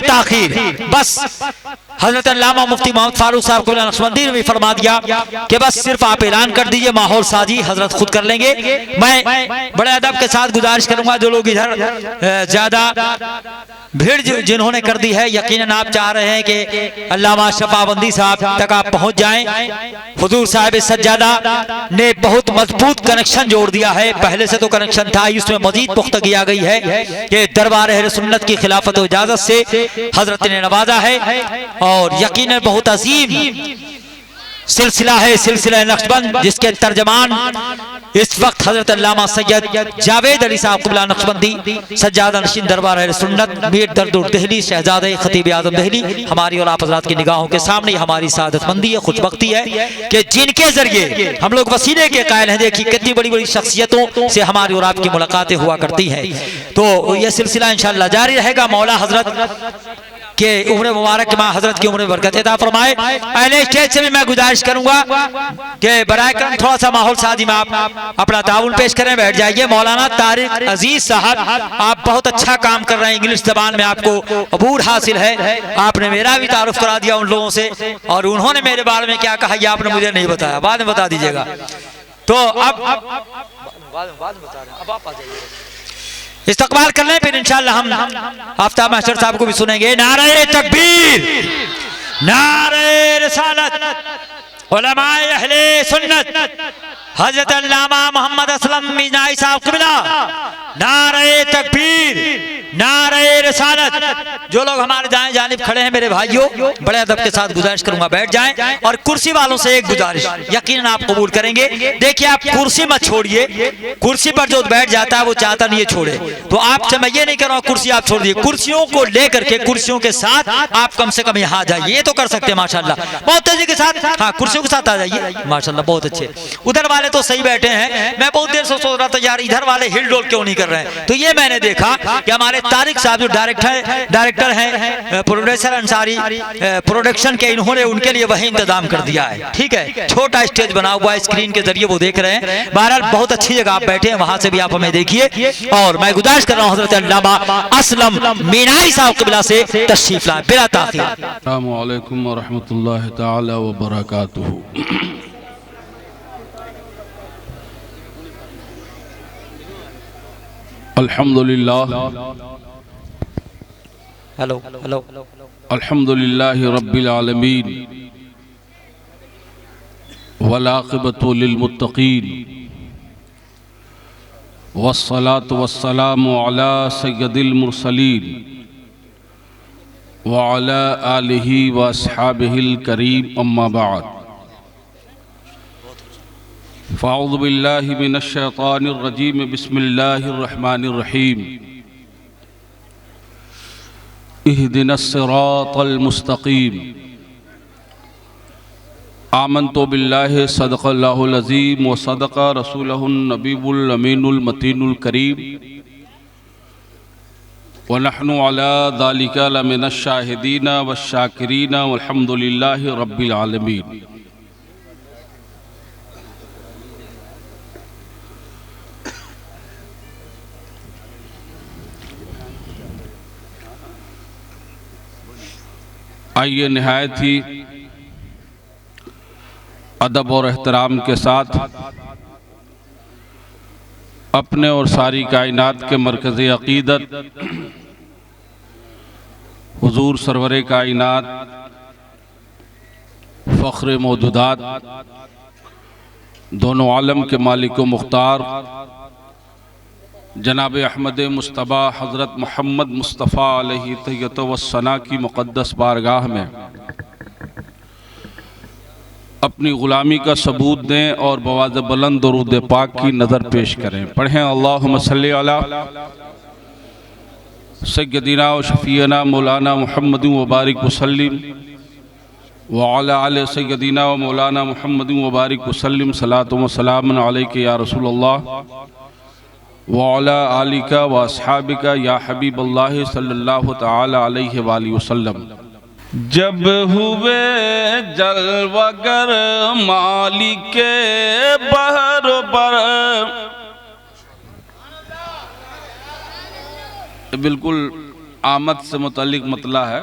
बिला ताखीर। बस हजरत अल्लामा मुफ्ती मोहम्मद फारूक साहब को नक्शबंदी ने भी फरमा दिया कि बस सिर्फ आप ऐलान कर दीजिए, माहौल साजी हजरत खुद कर लेंगे। मैं बड़े अदब के साथ गुजारिश करूंगा जो लोग इधर ज्यादा भीड़ जिन्होंने कर दी है, यकीनन आप चाह रहे हैं कि अल्लामा शफाबंदी साहब तक आप पहुंच जाएं। हुजूर साहिब सज्जादा ने बहुत मजबूत कनेक्शन जोड़ दिया है, पहले से तो कनेक्शन था, इसमें मजीद पुख्तगी आ गई है कि दरबार अहले सुन्नत की खिलाफत और इजाजत से हजरत ने नवाजा है और यकीनन बहुत अजीम सिलसिला है, सिलसिला नक्शबंद, जिसके तर्जमान इस वक्त हजरत अल्लामा सैयद जावेद अली साहब क़िबला नक्शबंदी सज्जादा नशीन दरबार अहले सुन्नत मीर दर्दुल देहली शहजादे खतीब आज़म देहली हमारी और आप हज़रात की निगाहों के सामने हमारी सादतमंदी है, खुशबख्ती है कि जिनके जरिए हम लोग वसीले के कायल हैं। देखिए कितनी बड़ी बड़ी शख्सियतों से हमारी और आपकी मुलाकातें हुआ करती हैं। तो यह सिलसिला इंशाअल्लाह जारी रहेगा। मौला हजरत के उम्र मुबारक माँ हजरत की उम्र बरकत अता फरमाए। अहले स्टेज से भी मैं गुजारिश करूंगा कि बराए करम थोड़ा सा माहौल साजी में आप अपना ताउन पेश करें, बैठ जाइए। मौलाना तारिक अजीज साहब, आप बहुत अच्छा काम कर रहे हैं, इंग्लिश जबान में आपको अबूर हासिल है। आपने मेरा भी तारुफ करा दिया उन लोगों से और उन्होंने मेरे बारे में क्या कहा ये आपने मुझे नहीं बताया, बाद में बता दीजिएगा। तो अब आप आ जाइए, इस्तकबाल कर लें, फिर इंशाअल्लाह हम आफ्ताब मास्टर साहब को भी सुनेंगे। नारे तकबीर, नारे रिसालत, उलमाए अहले सुन्नत हजरत अल्लामा मोहम्मद असलम मीनाई साहब क़िबला, नारे तकबीर, नारे रिसालत। जो लोग हमारे दाएं जानिब खड़े हैं मेरे भाइयों, बड़े अदब के साथ गुजारिश करूंगा बैठ जाएं। और कुर्सी वालों से एक गुजारिश, यकीनन आप कबूल करेंगे। देखिए आप कुर्सी मत छोड़िए, कुर्सी पर जो बैठ जाता है वो चाहता नहीं है छोड़े। तो आपसे मैं ये नहीं कर रहा हूँ कुर्सी आप छोड़ दीजिए, कुर्सियों को लेकर के कुर्सियों के साथ आप कम से कम यहाँ आ जाइए, ये तो कर सकते हैं माशाल्लाह, बहुत तेजी के साथ। हाँ कुर्सियों के साथ आ जाइए माशाल्लाह, बहुत अच्छे। उधर वाले तो सही बैठे हैं, मैं बहुत देर से सोच रहा था यार इधर वाले हिल डोल क्यों नहीं कर रहे हैं। तो ये मैंने देखा कि हमारे तारिक साहब जो डायरेक्टर हैं प्रोड्यूसर अंसारी प्रोडक्शन के, इन्होंने उनके लिए वही इंतजाम कर दिया है। ठीक है, छोटा स्टेज बना हुआ है, स्क्रीन के जरिए वो देख रहे हैं। बहरहाल बहुत अच्छी जगह आप बैठे हैं, वहां से भी आप हमें देखिए। और मैं गुजारिश कर रहा हूँ हजरत अल्लामा असलम मीनाई साहब क़िबला से तशरीफ लाएं बिला ताखीर। अस्सलामु अलैकुम व रहमतुल्लाहि तआला व बरकातुहू। अल्हम्दुलिल्लाह, हेलो हेलो, अल्हम्दुलिल्लाहि रब्बिल आलमीन वल आक़िबतु लिल मुत्तक़ीन वस्सलातु वस्सलामु अला सय्यदिल मुरसलीन व अला आलिहि व अस्हाबिहिल करीम, अम्मा बाद। फ़अऊज़ु बिल्लाहि मिनश शैतानिर रजीम, बिस्मिल्लाहिर रहमानिर रहीम। इहदिनस सिरातल मुस्तक़ीम, आमनतु बिल्लाहि सदक़ल्लाहुल अज़ीम व सदक़ रसूलुहुन नबीयुल अमीनुल मतीनुल करीम व नहनु अला ज़ालिका लमिनश शाहिदीना वश शाकिरीना वल्हम्दुलिल्लाहि रब्बिल आलमीन। आइए निहायत ही अदब और एहतराम के साथ अपने और सारी कायनात के मरकज़ अक़ीदत हुज़ूर सरवरे कायनात फ़ख्र मौजूदात दोनों आलम के मालिक व मुख्तार जनाब अहमद मुस्तफ़ा हज़रत मोहम्मद मुस्तफ़ा अलैहि तहियत व सना की मुक़द्दस बारगाह में अपनी ग़ुलामी का सबूत दें और बवाज़ बुलंद दुरूद पाक की नज़र पेश करें। पढ़ें अल्लाहुम्मा सल्ली अला सय्यदिना व शफ़ीना मौलाना मुहम्मद व बारिक वसल्लिम व अला आले सय्यदिना व मौलाना मुहम्मद व बारिक वसल्लिम। सलातु व सलामुन अलैका या रसूलल्लाह व अला आलिका व अस्हाबिका या हबीबल्लाह सल्लल्लाहु तआला अलैहि वसल्लम। जब हुए जलवगर मालिके बहर पर, बिल्कुल आमद से मुतल्लिक मतला है।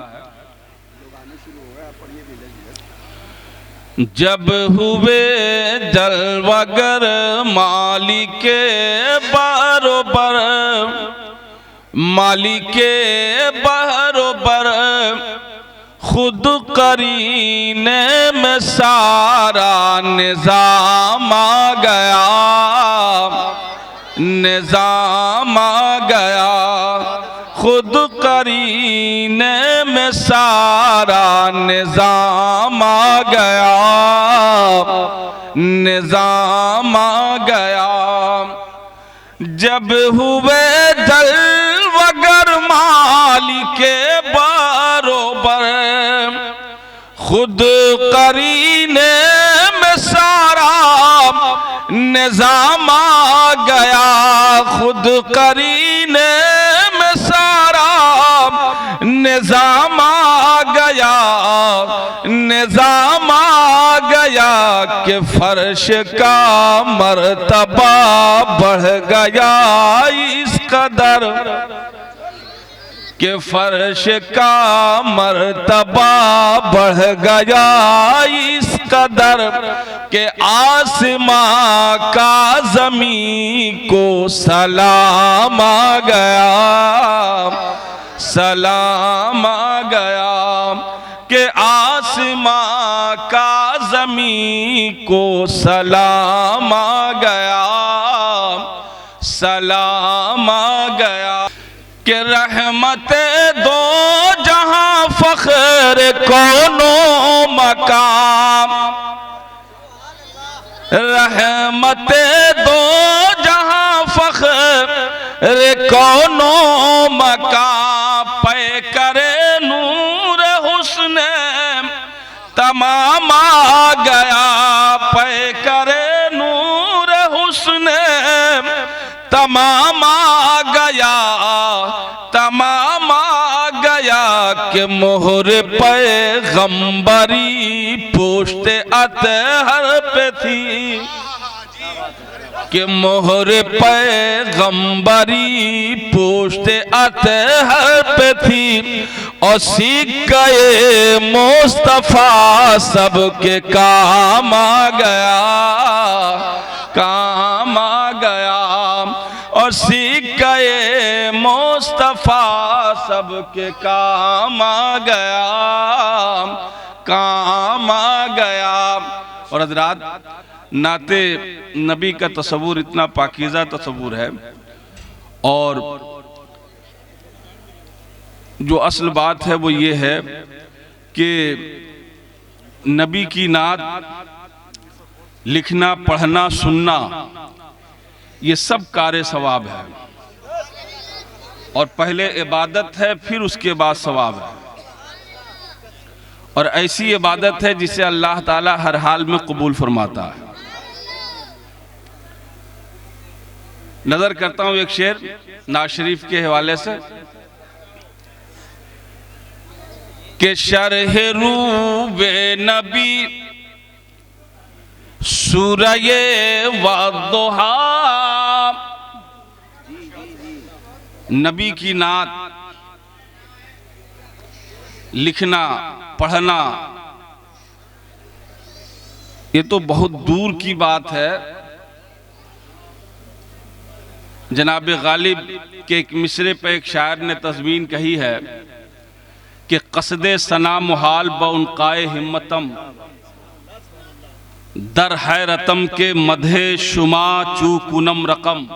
जब हुए जलवगर मालिके बरोबर, मालिके बरोबर, खुद करीने में सारा निज़ाम आ गया, निज़ाम आ गया, खुद करीने में सारा निज़ाम आ गया, निज़ाम आ गया। जब हुए जलवगर मालिके बरोबर, खुद करीने में सारा निज़ाम आ गया, खुद करीने में सारा निज़ाम आ गया, निज़ाम आ गया कि फर्श का मर्तबा बढ़ गया इस कदर, कि फर्श का मर्तबा बढ़ गया इस कदर, कि आसमां का ज़मीन को सलाम आ गया, सलाम आ गया, कि आसमां का ज़मीन को सलाम आ गया, सलाम आ गया। कि रहमत दो जहां फख्र कोनो मकाम, रहमत दो जहां फख्र कोनो मकाम, पे करे नूर हुस्न तमाम आ गया, पे करे नूर हुस्न तमाम आ गया, तमाम आ गया, कि मोहर पैगंबरी पोश्ते अतहर पे थी, कि मोहर पैगंबरी पोश्ते अतहर पे थी, और सिक्के मुस्तफा सबके काम आ गया, काम आ गया, और सिक्के मुस्तफा सबके काम आ गया, काम आ गया। और हज़रात, नाते नबी का तस्वुर इतना पाकीज़ा तस्वुर है, और जो असल बात है वो ये है कि नबी की नात लिखना, पढ़ना, सुनना, ये सब कार्य सवाब है, और पहले इबादत है, फिर उसके बाद सवाब है, और ऐसी इबादत है जिसे अल्लाह ताला हर हाल में कबूल फरमाता है। नजर करता हूं एक शेर नाज़ शरीफ के हवाले से, कि शरह रूबे नबी सूरये वद्दुहा, नबी की नात लिखना, पढ़ना, ये तो बहुत दूर की बात है। जनाब गालिब के एक मिसरे पे एक शायर ने तज़मीन कही है कि क़स्दे सना मुहाल ब उनकाए हिम्मतम, दर हैरतम के मधे शुमा चू कुनम रकम।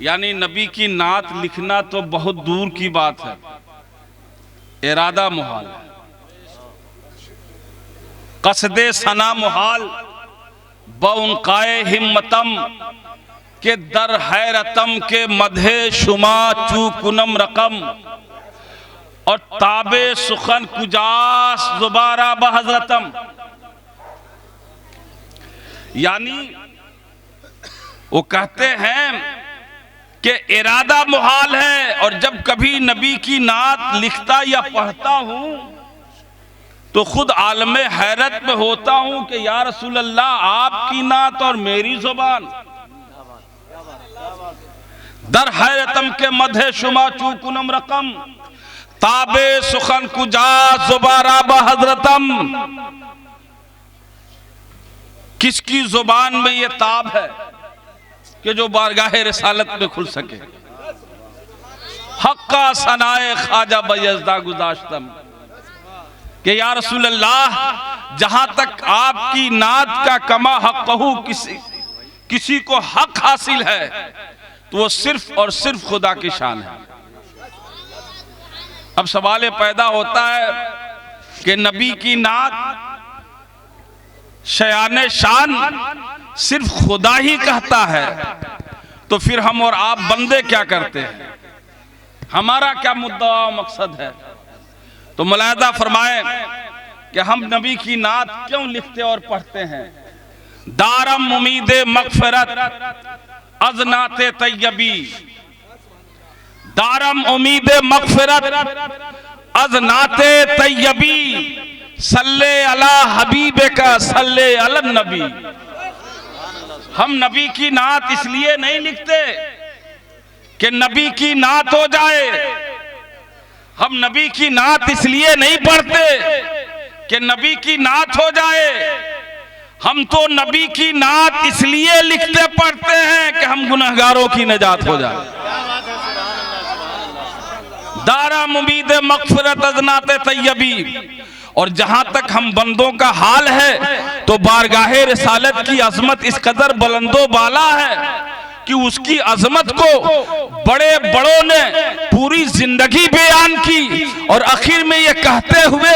यानी नबी की नात लिखना तो बहुत दूर की बात है, इरादा मुहाल है। क़स्दे सना मुहाल ब उनकाए हिम्मतम के दर हैरतम के मधे शुमा चू कुनम रकम, और ताबे सुखन कुजास दोबारा बहजरतम। यानी वो कहते हैं कि इरादा मुहाल है, और जब कभी नबी की नात लिखता या पढ़ता हूं तो खुद आलमे हैरत में होता हूं कि या रसूल अल्लाह, आपकी नात और मेरी जुबान, दर हैरतम के मधे शुमा चूकुनम रकम ताबे सुखन कुजा जुबारा बहजरतम। किसकी जुबान में ये ताब है कि जो बारगाहे रिसालत में खुल सके। हक्का सनाए ख्वाजा बयज़दा गुज़ाश्तम कि या रसूल अल्लाह, जहां तक आपकी नात का कमा हक़हू किसी को हक हासिल है तो वो सिर्फ और सिर्फ खुदा की शान है। अब सवाल पैदा होता है कि नबी की नात शयान शान सिर्फ खुदा ही कहता है, तो फिर हम और आप बंदे क्या करते हैं, हमारा क्या मुद्दा मकसद है। तो मुलाहिज़ा फरमाएं कि हम नबी की नात क्यों लिखते और पढ़ते हैं। दारम उम्मीदे मगफिरत अज़नाते तैयबी, दारम उम्मीदे मगफिरत अज़नाते तैयबी, सल्ले अला हबीबे का सल्ले अलन नबी। हम नबी की नात इसलिए नहीं लिखते कि नबी की नात हो जाए, हम नबी की नात इसलिए नहीं पढ़ते कि नबी की नात हो जाए, हम तो नबी की नात इसलिए लिखते पढ़ते हैं कि हम गुनहगारों की निजात हो जाए। दारा उम्मीद मगफिरत अज़नाते तैयबी। और जहां तक हम बंदों का हाल है तो बारगाहे रिसालत की अजमत इस कदर बुलंदो बाला है कि उसकी अजमत को बड़े बड़ों ने पूरी जिंदगी बयान की और आखिर में ये कहते हुए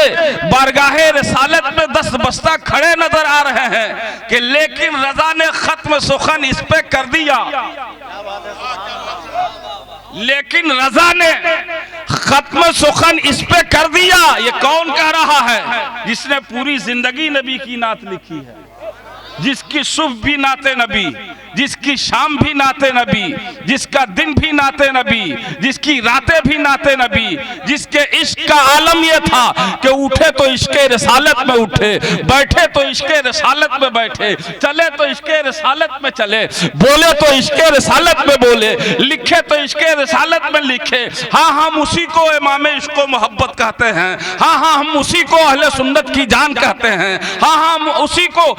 बारगाहे रिसालत में दस्तबस्ता खड़े नजर आ रहे हैं कि लेकिन रजा ने खत्म सुखन इस पे कर दिया, लेकिन रजा ने खत्म सुखन इस पे कर दिया। ये कौन कह रहा है? जिसने पूरी जिंदगी नबी की नात लिखी है, जिसकी सुबह भी नाते नबी, जिसकी शाम भी नाते नबी, जिसका दिन भी नाते नबी, जिसकी रातें भी नाते नबी, जिसके इश्क का आलम यह था कि उठे तो इश्क़े रिसालत में उठे, बैठे तो इश्क़े रिसालत में बैठे, चले तो इश्क़े रिसालत में चले, बोले तो इश्क़े रिसालत में बोले, लिखे तो इश्क़े रिसालत में लिखे। हाँ, हम उसी को इमाम इश्क़ व मोहब्बत कहते हैं। हाँ, हम उसी को अहले सुन्नत की जान कहते हैं। हाँ, हम उसी को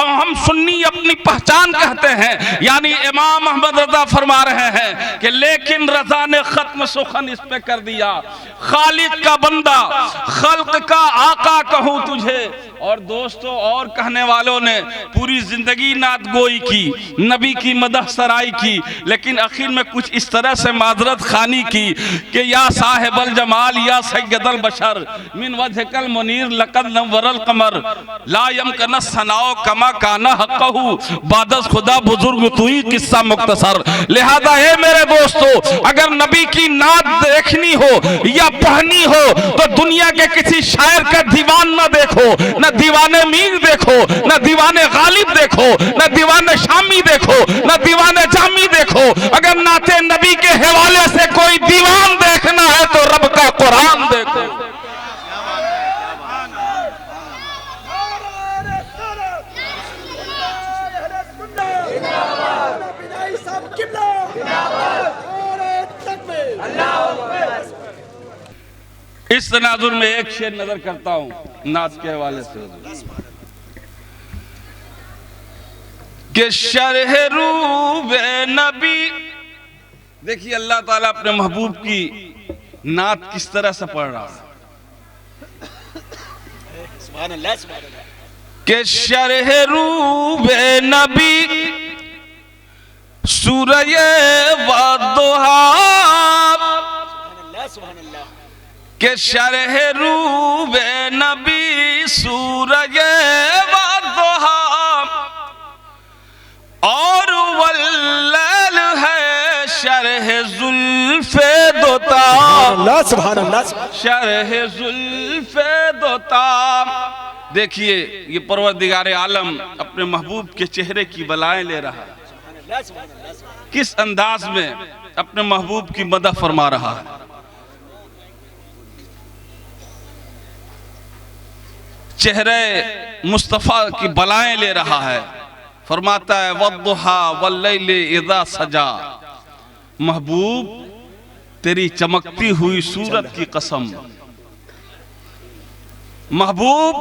हम सुन्नी अपनी पहचान कहते हैं। यानी इमाम अहमद रजा फरमा रहे हैं कि लेकिन रजा ने खत्म सुखन इस पे कर दिया। खालिक का बंदा, खल्क का आका कहूं तुझे। और दोस्तों, और कहने वालों ने पूरी जिंदगी नात गोई की, नबी की मदह सराई की, लेकिन आखिर में कुछ इस तरह से माजरत खानी की कि या साहिबल जमाल या सैयदल बशर मिन वजहकल मुनीर लक़द नव्वरल कमर ला यमकन सनाओ कमा काना हक़हू बादस खुदा बुजुर्ग तू ही किस्सा मुख्तसर। लिहाजा है मेरे दोस्तों, अगर नबी की नात देखनी हो या पढ़नी हो तो दुनिया के किसी शायर का दीवान न देखो, न दीवाने मीर देखो, न दीवाने गालिब देखो, न दीवाने शामी देखो, न दीवाने जामी देखो। अगर नाते नबी के हवाले से कोई दीवान देखना है तो रब का कुरान देखो। इस तनाजुर में एक शेर नजर करता हूं नात के हवाले से कि शरह रूबे नबी। देखिए अल्लाह ताला अपने महबूब की नात किस तरह से पढ़ रहा है कि शरह रूबे नबी सूरज वदुहा के शरह रूबे नबी सूरज वदुहा और वल्लैल है शरह जुल्फे दोता। सुभान अल्लाह, शरह जुल्फे दोता। देखिए ये परवरदिगार आलम अपने महबूब के चेहरे की बलाएं ले रहा है, किस अंदाज में अपने महबूब की मदह फरमा रहा है। चेहरे मुस्तफ़ा की बलाएं ले रहा है। फरमाता है वद्दुहा वल्लैल इज़ा सजा महबूब तेरी चमकती हुई सूरत की कसम, महबूब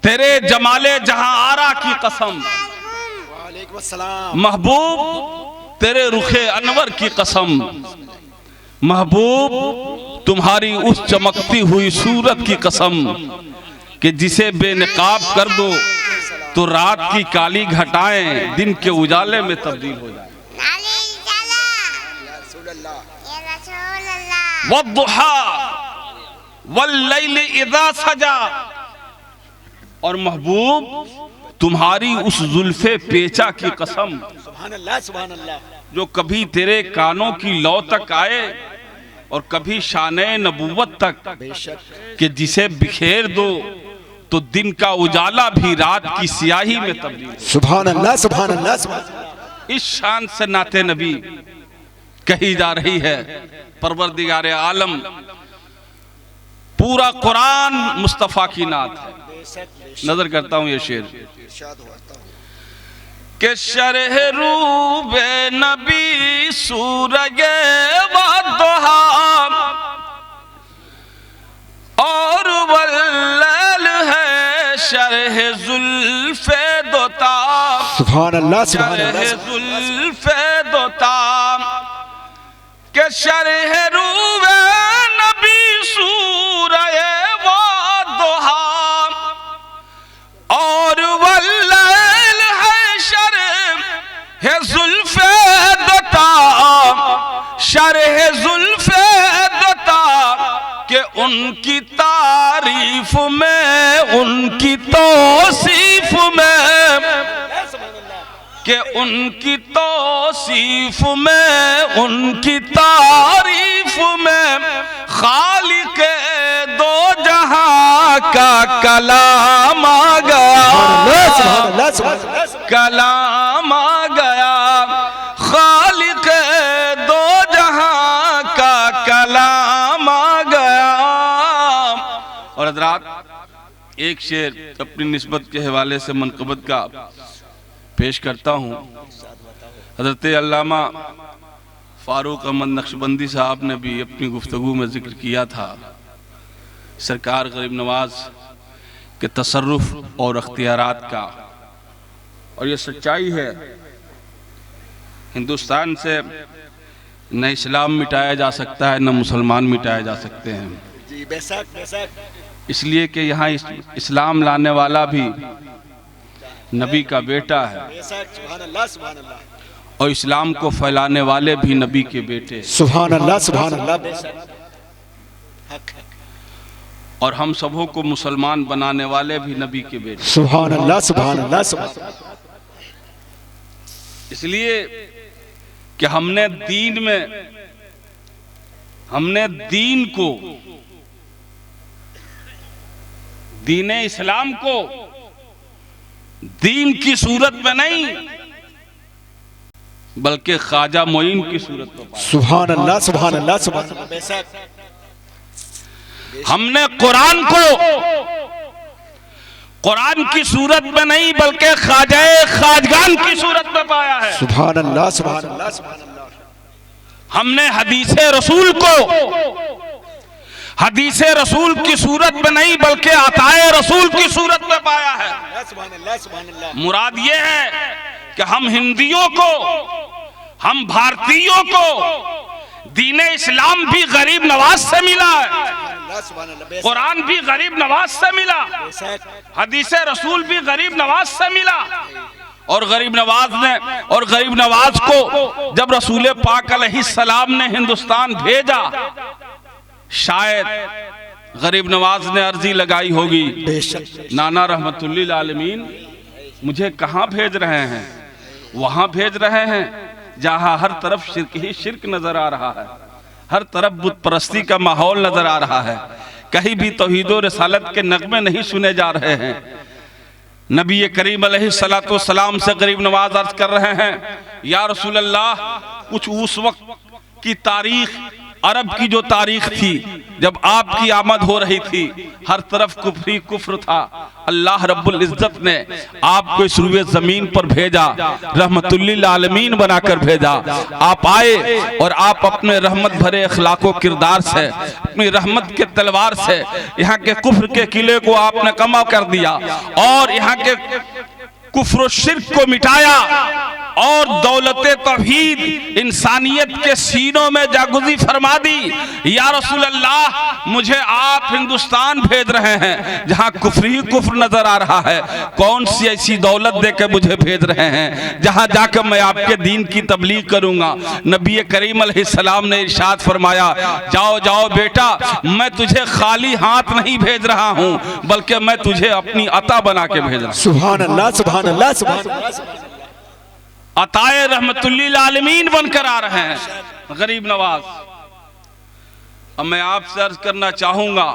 तेरे जमाले जहां आरा की कसम, महबूब तेरे रुखे अनवर की कसम, महबूब तुम्हारी उस चमकती हुई सूरत की कसम कि जिसे बेनकाब कर दो तो रात की काली घटाएं दिन के उजाले में तब्दील हो जाए। वद्दुहा वल्लैलि इज़ा सजा, और महबूब तुम्हारी उस जुल्फे पेचा की कसम, सुभान अल्लाह सुभान अल्लाह, जो कभी तेरे कानों की लौ तक आए और कभी शाने नबूवत तक, कि जिसे बिखेर दो तो दिन का उजाला भी रात की स्याही में तब्दील। सुभान अल्लाह सुभान अल्लाह सुभान अल्लाह। इस शान से नाते नबी कही जा रही है। परवरदिगार आलम, पूरा कुरान मुस्तफा की नात है। नजर करता हूं ये शेर के शरह रूबे नबी सूरज वद्दुहा और वल्लैल है शरह जुल्फे दोता, सुभान अल्लाह सुभान शरह अल्लाह। जुल्फे दोता के शरह रूबे नबी सूरज वद्दुहा और वल्लैल है शरह जुल्फे दोता, शरह जुल्फे दोता के उनकी तारीफ में, उनकी तौसीफ में, के उनकी तौसीफ में, उनकी तारीफ में खालिक दो जहां का कलाम आ गया, कलाम आ गया, खालिक दो जहां का कलाम आ गया। और हज़रात, एक शेर अपनी निस्बत के हवाले से मनक़बत का पेश करता हूँ। हज़रत अल्लामा फारूक अहमद नक्शबंदी साहब ने भी अपनी गुफ्तगू में जिक्र किया था सरकार गरीब नवाज के तसर्रुफ और अख्तियारात का, और ये सच्चाई है। हिंदुस्तान से न इस्लाम मिटाया जा सकता है, न मुसलमान मिटाए जा सकते हैं जी, बेशक बेशक। इसलिए कि यहाँ इस्लाम लाने वाला भी नबी का बेटा है, सुभान अल्लाह सुभान अल्लाह, और इस्लाम को फैलाने वाले भी नबी के बेटे, सुभान अल्लाह सुभान अल्लाह। और हम सबों को मुसलमान बनाने वाले भी नबी के बेटे, सुभान अल्लाह सुभान अल्लाह सुभान अल्लाह। इसलिए कि हमने दीन को, दीन इस्लाम को दीन की सूरत में नहीं बल्कि ख्वाजा मोइन की सूरत में पाया। सुभान अल्लाह सुभान अल्लाह सुभान अल्लाह। हमने कुरान को कुरान की सूरत में नहीं बल्कि ख्वाजाए खाजगान की सूरत में पाया है। सुभान अल्लाह सुभान अल्लाह सुभान अल्लाह। हमने हदीसे रसूल को हदीसे रसूल की सूरत में नहीं बल्कि अताए रसूल की सूरत में पाया है। मुराद ये है कि हम हिंदियों को, हम भारतीयों को दीन इस्लाम भी गरीब नवाज से मिला है, कुरान भी गरीब नवाज से मिला, हदीसे रसूल भी गरीब नवाज से मिला। और गरीब नवाज को जब रसूल पाक अलैहिस्सलाम ने हिंदुस्तान भेजा, शायद गरीब नवाज ने अर्जी लगाई होगी, नाना रहमतुल्लिल आलमीन मुझे कहाँ भेज रहे हैं? वहाँ भेज रहे हैं जहाँ हर तरफ शिर्क ही शिर्क नजर आ रहा है, हर तरफ बुत परस्ती का माहौल नजर आ रहा है, कहीं भी तौहीद और रिसालत के नगमे नहीं सुने जा रहे हैं। नबी करीम अलैहिस्सलातु वस्सलाम से गरीब नवाज अर्ज कर रहे हैं, या रसूल अल्लाह, कुछ उस वक्त की तारीख, अरब की जो तारीख थी जब आपकी आमद हो रही थी हर तरफ कुफरी कुफ्र था। अल्लाह रब्बुल इज्जत ने आपको इस रुए जमीन पर भेजा, रहमतुल्लिल आलमीन बनाकर भेजा। आप आए और आप अपने रहमत भरे अखलाको किरदार से, अपनी रहमत के तलवार से यहाँ के कुफ्र के किले को आपने कमा कर दिया और यहाँ के कुफ्र शिर्क को मिटाया और दौलते तौहीद इंसानियत के सीनों में जागुज़ी फरमा दी। या रसूल अल्लाह, मुझे आप हिंदुस्तान भेज रहे हैं जहां कुफ्र ही कुफ्र नजर आ रहा है। कौन सी ऐसी दौलत देकर मुझे भेज रहे हैं जहां जाकर मैं आपके दीन की तबलीग करूंगा। नबी करीम अलैहिस्सलाम ने इरशाद फरमाया, जाओ जाओ बेटा, मैं तुझे खाली हाथ नहीं भेज रहा हूं, बल्कि मैं तुझे अपनी अता बना के भेज रहा हूं। सुभान अल्लाह, सुभान अल्लाह, सुभान अल्लाह। अताए रहमतुल्लिल आलमीन बनकर आ रहे हैं गरीब नवाज। अब मैं आपसे अर्ज करना चाहूंगा,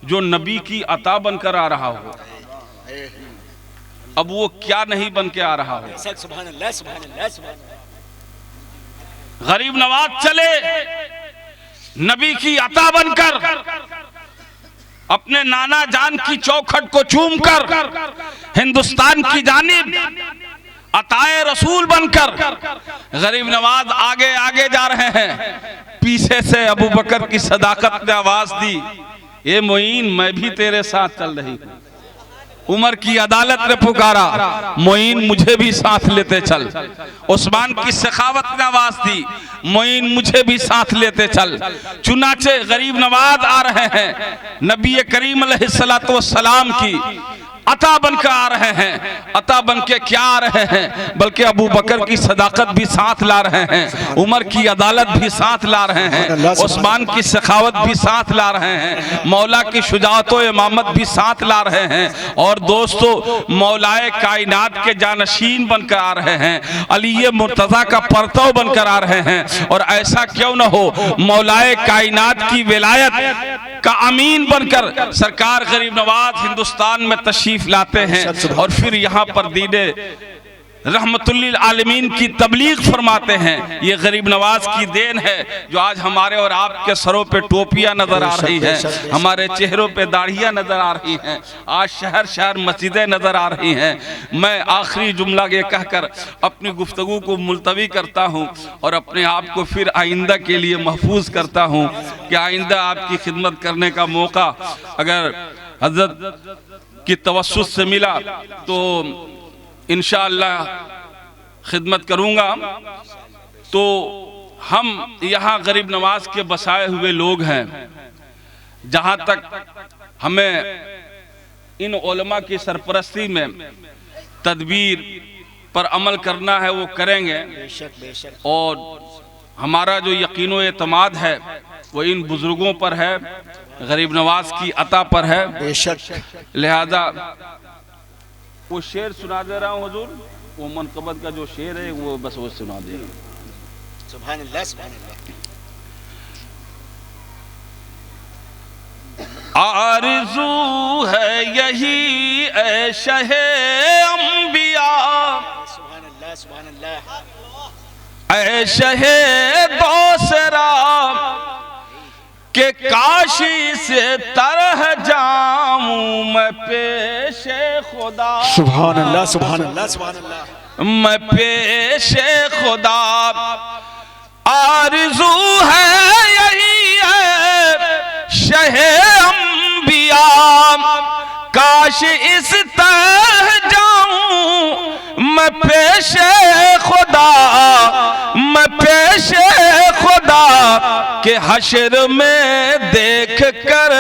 जो नबी की अता बनकर आ रहा हो, अब वो क्या नहीं बन के आ रहा हो। सुभान अल्लाह, सुभान अल्लाह, सुभान अल्लाह। गरीब नवाज चले नबी की अता बनकर, अपने नाना जान की चौखट को चूमकर हिंदुस्तान की जानिब अताए रसूल बनकर गरीब नवाज आगे आगे जा रहे हैं। पीछे से अबू बकर की सदाकत ने आवाज दी, ए मोइन, मैं भी तेरे साथ चल रही हूं। उमर की अदालत ने पुकारा, मोइन मुझे भी साथ लेते चल। उस्मान की सखावत ने आवाज दी, मोइन मुझे भी साथ लेते चल। चुनाचे गरीब नवाज आ रहे हैं, नबी करीम अलैहिस्सलातु वस्सलाम की अता बनकर आ रहे हैं। अता बनके क्या आ रहे हैं, बल्कि अबू बकर की सदाकत भी साथ ला रहे हैं, उमर की अदालत भी साथ ला रहे हैं, उस्मान की सखावत भी साथ ला रहे हैं, मौला की शुजाअत व इमामत भी साथ ला रहे हैं। और दोस्तों, मौलाए कायनात के जानशीन बनकर आ रहे हैं, अली मुर्तज़ा का परतव बनकर आ रहे हैं। और ऐसा क्यों न हो, मौलाए कायनात की विलायत का अमीन बनकर सरकार गरीब नवाज हिंदुस्तान में तशरीफ लाते हैं और फिर यहाँ पर दीने रहमतुल्लिल आलमीन की तबलीग फरमाते हैं। ये गरीब नवाज की देन है जो आज हमारे और आपके सरों पे टोपियां नजर आ रही हैं, हमारे चेहरों पे दाढ़ियां नजर आ रही हैं, आज शहर शहर मस्जिदें नजर आ रही हैं। मैं आखिरी जुमला ये कहकर अपनी गुफ्तगू को मुलतवी करता हूँ और अपने आप को फिर आइंदा के लिए महफूज करता हूँ कि आइंदा आपकी खिदमत करने का मौका अगर हजरत की तवस्सुत से मिला तो इंशाअल्लाह खिदमत करूंगा। तो हम यहाँ गरीब नवाज के बसाए हुए लोग हैं, जहाँ तक हमें इन उलमा की सरपरस्ती में तदबीर पर अमल करना है वो करेंगे। बेशक बेशक। और हमारा जो यकीन व एतमाद है वो इन बुजुर्गों पर है, गरीब नवाज की अता पर है। बेशक। लिहाजा वो शेर सुना दे रहा हूँ हुजूर, वो मनकबत का जो शेर है वो बस वो सुना दे। सुभान अल्लाह, सुभान अल्लाह। आरज़ू है यही ऐ शहे अंबिया, सुभान अल्लाह, सुभान अल्लाह। ऐ शहे दोसरा के काशी से तरह जाऊं मैं पेशे खुदा। सुभान अल्लाह, सुभान अल्लाह, सुभान अल्लाह। मैं पेशे खुदा आरज़ू है यही है शहे अंबिया, काश इस तरह जाऊं मैं पेशे खुदा, मैं पेशे खुदा के हशर में देख कर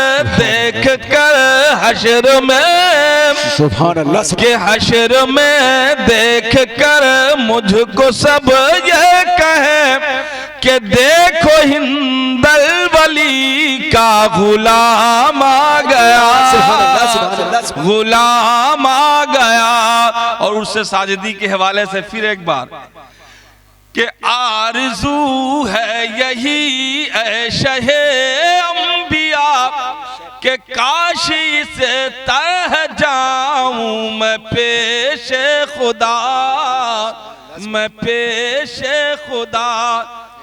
हशर में, सुभान अल्लाह, के हशर में देख कर मुझको सब ये कहे कि देखो हिंदल वली का गुलाम आ गया, गुलाम आ गया। और उससे साजिदी के हवाले से फिर एक बार कि आरज़ू है यही ऐ शहे अंबिया, के काशी से तह जाऊं मैं पेशे खुदा, मैं पेशे खुदा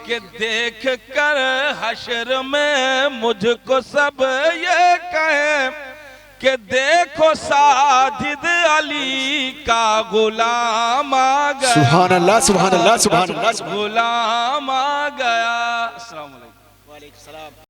कि देख कर हश्र में मुझको सब ये कहे कि देखो साजिद अली का गुलाम आ गया। सुभान अल्लाह सुभान अल्लाह सुभान अल्लाह। गुलाम आ गया। अस्सलाम वालेकुम। वालेकुम सलाम।